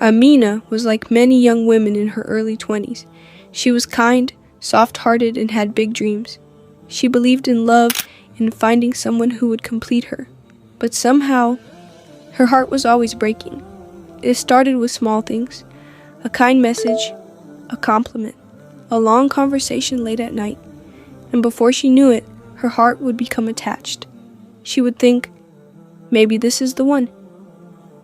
Amina was like many young women in her early 20s. She was kind, soft-hearted, and had big dreams. She believed in love and finding someone who would complete her. But somehow, her heart was always breaking. It started with small things: a kind message, a compliment, a long conversation late at night. And before she knew it, her heart would become attached. She would think, maybe this is the one.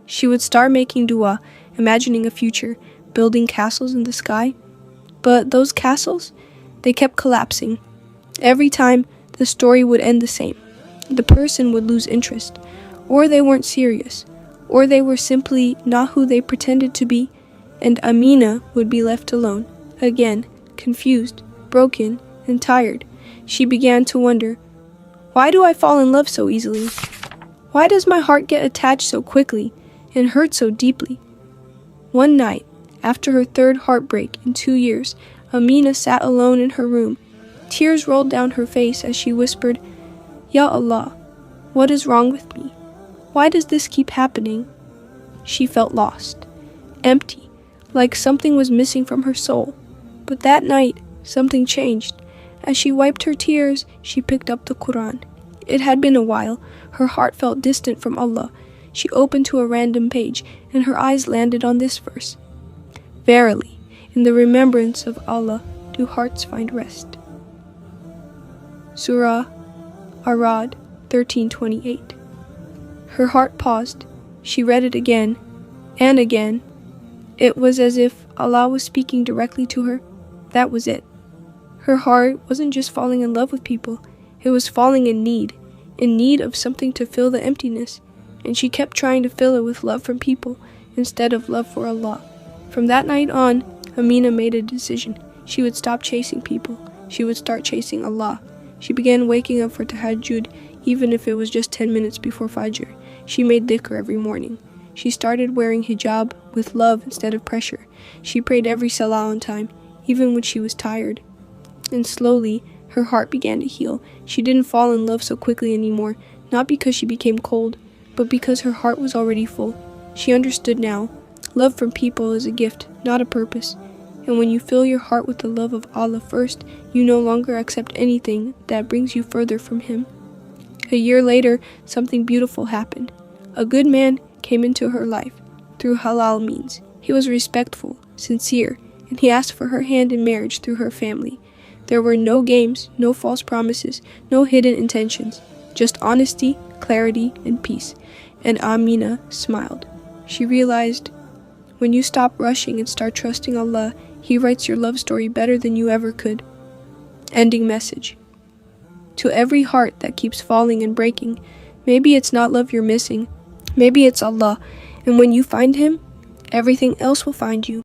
She would start making dua, imagining a future, building castles in the sky. But those castles, they kept collapsing. Every time, the story would end the same. The person would lose interest, or they weren't serious, or they were simply not who they pretended to be, and Amina would be left alone, again, confused, broken, and tired. She began to wonder, why do I fall in love so easily? Why does my heart get attached so quickly and hurt so deeply? One night, after her third heartbreak in 2 years, Amina sat alone in her room. Tears rolled down her face as she whispered, "Ya Allah, what is wrong with me? Why does this keep happening?" She felt lost, empty, like something was missing from her soul. But that night, something changed. As she wiped her tears, she picked up the Qur'an. It had been a while. Her heart felt distant from Allah. She opened to a random page, and her eyes landed on this verse: "Verily, in the remembrance of Allah do hearts find rest." Surah Ar-Ra'd 13:28. Her heart paused. She read it again and again. It was as if Allah was speaking directly to her. That was it. Her heart wasn't just falling in love with people. It was falling in need of something to fill the emptiness. And she kept trying to fill it with love from people instead of love for Allah. From that night on, Amina made a decision. She would stop chasing people. She would start chasing Allah. She began waking up for tahajjud, even if it was just 10 minutes before Fajr. She made dhikr every morning. She started wearing hijab with love instead of pressure. She prayed every salah on time, even when she was tired. And slowly, her heart began to heal. She didn't fall in love so quickly anymore, not because she became cold, but because her heart was already full. She understood now. Love from people is a gift, not a purpose. And when you fill your heart with the love of Allah first, you no longer accept anything that brings you further from Him. A year later, something beautiful happened. A good man came into her life through halal means. He was respectful, sincere, and he asked for her hand in marriage through her family. There were no games, no false promises, no hidden intentions, just honesty, clarity, and peace. And Amina smiled. She realized, when you stop rushing and start trusting Allah, He writes your love story better than you ever could. Ending message. To every heart that keeps falling and breaking, maybe it's not love you're missing, maybe it's Allah, and when you find Him, everything else will find you.